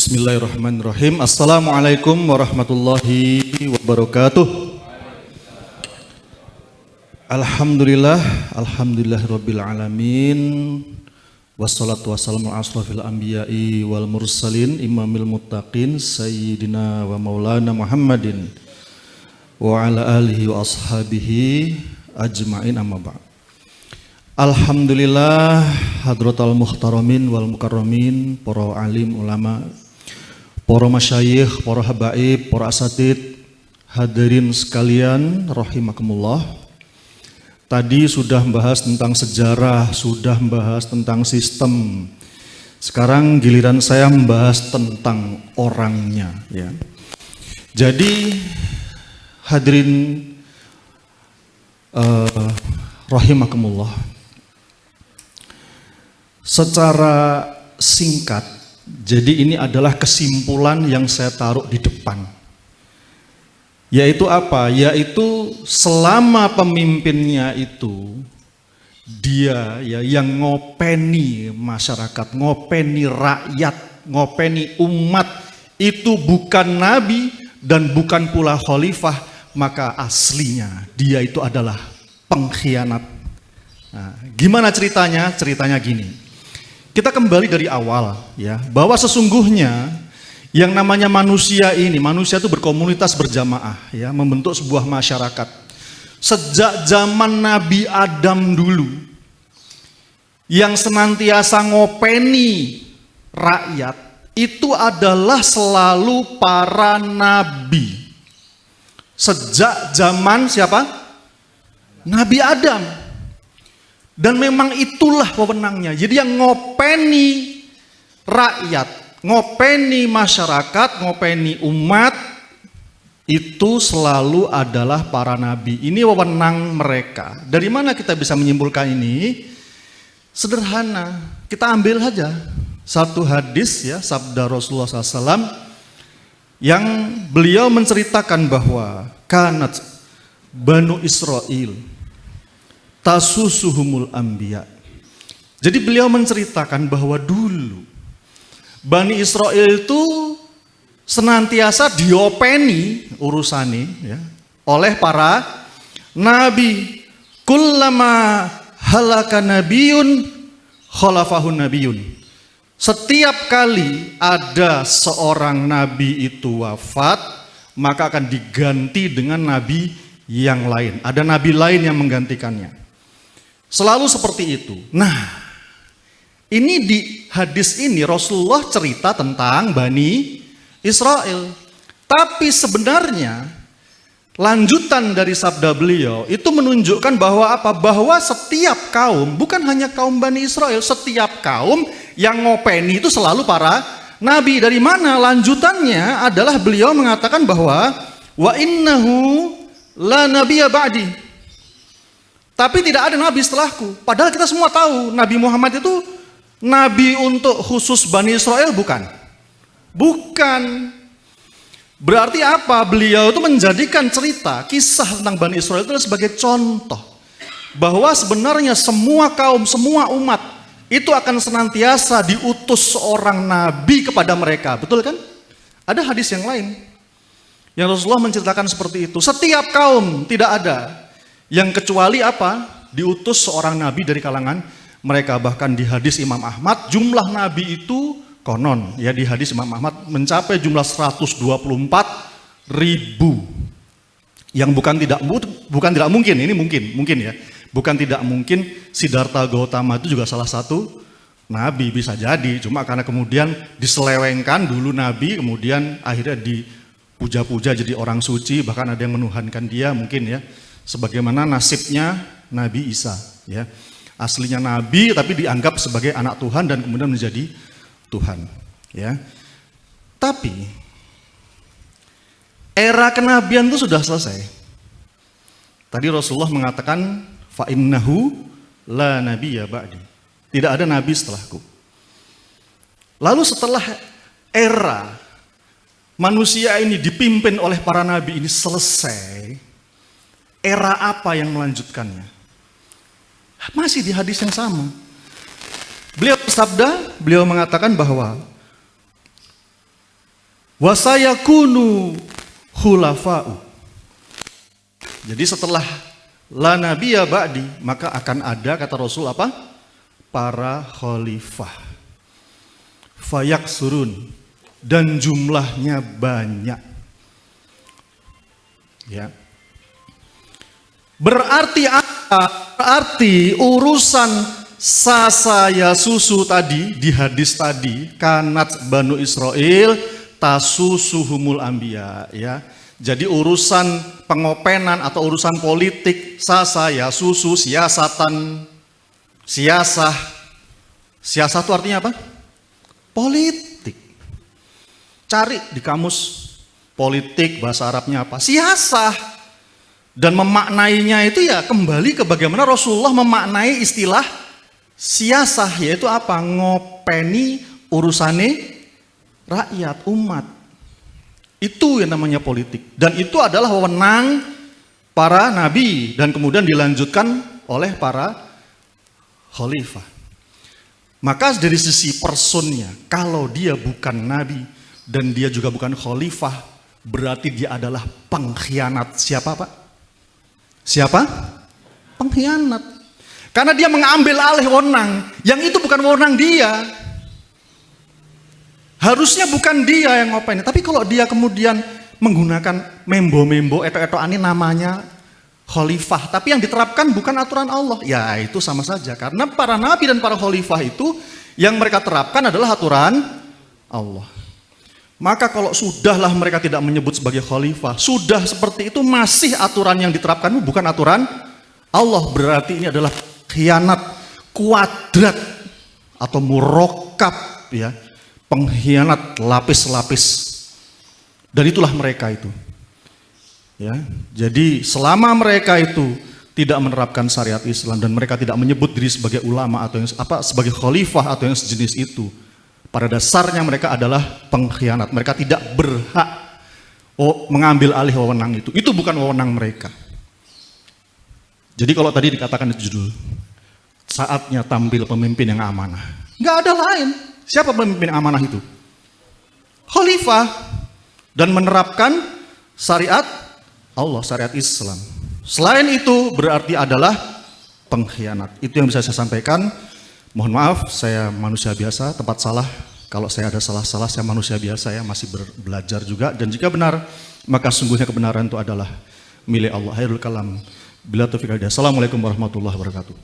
Bismillahirrahmanirrahim. Assalamualaikum warahmatullahi wabarakatuh. Alhamdulillahirabbil alamin. Wassalatu wassalamu ala asrofil anbiya'i wal mursalin imamil muttaqin sayyidina wa maulana Muhammadin wa ala alihi wa ashabihi ajma'in, amma ba'd. Alhamdulillah hadratal muhtaramin wal mukarramin, para alim ulama, para masyayikh, para habaib, para asatid, hadirin sekalian rahimakumullah. Tadi sudah membahas tentang sejarah, sudah membahas tentang sistem. Sekarang giliran saya membahas tentang orangnya, ya. Jadi hadirin rahimakumullah. Secara singkat, jadi ini adalah kesimpulan yang saya taruh di depan. Yaitu apa? Yaitu selama pemimpinnya itu dia ya yang ngopeni masyarakat, ngopeni rakyat, ngopeni umat, itu bukan nabi dan bukan pula khalifah, maka aslinya dia itu adalah pengkhianat. Nah, gimana ceritanya? Ceritanya gini. Kita kembali dari awal ya, bahwa sesungguhnya yang namanya manusia itu berkomunitas berjamaah ya, membentuk sebuah masyarakat. Sejak zaman Nabi Adam dulu, yang senantiasa ngopeni rakyat itu adalah selalu para nabi. Sejak zaman siapa? Nabi Adam. Dan memang itulah wewenangnya. Jadi yang ngopeni rakyat, ngopeni masyarakat, ngopeni umat, itu selalu adalah para nabi. Ini wewenang mereka. Dari mana kita bisa menyimpulkan ini? Sederhana, kita ambil saja satu hadis ya, sabda Rasulullah SAW, yang beliau menceritakan bahwa kanat Banu Israel tasusuhumul anbiya. Jadi beliau menceritakan bahwa dulu Bani Israel itu senantiasa diopeni urusane ya oleh para nabi. Kullama halaka nabiyun khalafahun nabiyun. Setiap kali ada seorang nabi itu wafat, maka akan diganti dengan nabi yang lain. Ada nabi lain yang menggantikannya. Selalu seperti itu. Nah, ini di hadis ini Rasulullah cerita tentang Bani Israel. Tapi sebenarnya lanjutan dari sabda beliau itu menunjukkan bahwa apa? Bahwa setiap kaum, bukan hanya kaum Bani Israel, setiap kaum yang ngopeni itu selalu para nabi. Dari mana? Lanjutannya adalah beliau mengatakan bahwa wa innahu la nabiyya ba'di. Tapi tidak ada nabi setelahku. Padahal kita semua tahu Nabi Muhammad itu nabi untuk khusus Bani Israel, bukan? Bukan. Berarti apa? Beliau itu menjadikan cerita, kisah tentang Bani Israel itu sebagai contoh bahwa sebenarnya semua kaum, semua umat itu akan senantiasa diutus seorang nabi kepada mereka. Betul kan? Ada hadis yang lain yang Rasulullah menceritakan seperti itu. Setiap kaum, tidak ada yang kecuali apa? Diutus seorang nabi dari kalangan mereka. Bahkan di hadis Imam Ahmad, jumlah nabi itu konon ya, di hadis Imam Ahmad mencapai jumlah 124.000. Yang bukan tidak mungkin, ini mungkin ya. Bukan tidak mungkin Siddhartha Gautama itu juga salah satu nabi, bisa jadi. Cuma karena kemudian diselewengkan dulu nabi, kemudian akhirnya dipuja-puja jadi orang suci, bahkan ada yang menuhankan dia mungkin ya. Sebagaimana nasibnya Nabi Isa ya. Aslinya nabi tapi dianggap sebagai anak Tuhan dan kemudian menjadi Tuhan ya. Tapi era kenabian itu sudah selesai. Tadi Rasulullah mengatakan fa innahu la nabiyya ba'di. Tidak ada nabi setelahku. Lalu setelah era manusia ini dipimpin oleh para nabi ini selesai, era apa yang melanjutkannya? Masih di hadis yang sama. Beliau bersabda, beliau mengatakan bahwa wa sayakunu khulafa'u. Jadi setelah la nabiyya ba'di, maka akan ada, kata Rasul apa? Para khalifah. Fayaksurun, dan jumlahnya banyak. Ya. Berarti apa? Berarti urusan sasa ya susu tadi di hadis tadi, kanat Banu Israel tasusuhumul anbiya, ya. Jadi urusan pengopenan atau urusan politik, sasa ya susu, siasatan, siasah. Siasah itu artinya apa? Politik. Cari di kamus politik, bahasa Arabnya apa? Siasah. Dan memaknainya itu ya kembali ke bagaimana Rasulullah memaknai istilah siasah, yaitu apa? Ngopeni urusane rakyat, umat. Itu yang namanya politik. Dan itu adalah wewenang para nabi dan kemudian dilanjutkan oleh para khalifah. Maka dari sisi personnya, kalau dia bukan nabi dan dia juga bukan khalifah, berarti dia adalah pengkhianat. Siapa, Pak? Siapa? Pengkhianat. Karena dia mengambil alih wewenang yang itu bukan wewenang dia. Harusnya bukan dia yang ngopain. Tapi kalau dia kemudian menggunakan membo-membo, eto-etoan, namanya khalifah, tapi yang diterapkan bukan aturan Allah, ya itu sama saja. Karena para nabi dan para khalifah itu yang mereka terapkan adalah aturan Allah. Maka kalau sudahlah mereka tidak menyebut sebagai khalifah, sudah seperti itu masih aturan yang diterapkan bukan aturan Allah, berarti ini adalah khianat kuadrat atau murokab, ya, pengkhianat lapis-lapis. Dan itulah mereka itu. Ya, jadi selama mereka itu tidak menerapkan syariat Islam dan mereka tidak menyebut diri sebagai ulama atau yang sebagai khalifah atau yang sejenis itu, pada dasarnya mereka adalah pengkhianat. Mereka tidak berhak mengambil alih wewenang itu. Itu bukan wewenang mereka. Jadi kalau tadi dikatakan di judul, saatnya tampil pemimpin yang amanah. Nggak ada lain. Siapa pemimpin yang amanah itu? Khalifah. Dan menerapkan syariat Allah, syariat Islam. Selain itu berarti adalah pengkhianat. Itu yang bisa saya sampaikan. Mohon maaf, saya manusia biasa, tempat salah. Kalau saya ada salah-salah, saya manusia biasa, ya, masih belajar juga. Dan jika benar, maka sungguhnya kebenaran itu adalah milik Allah. Khairul kalam. Bila taufiq hidayah. Assalamualaikum warahmatullahi wabarakatuh.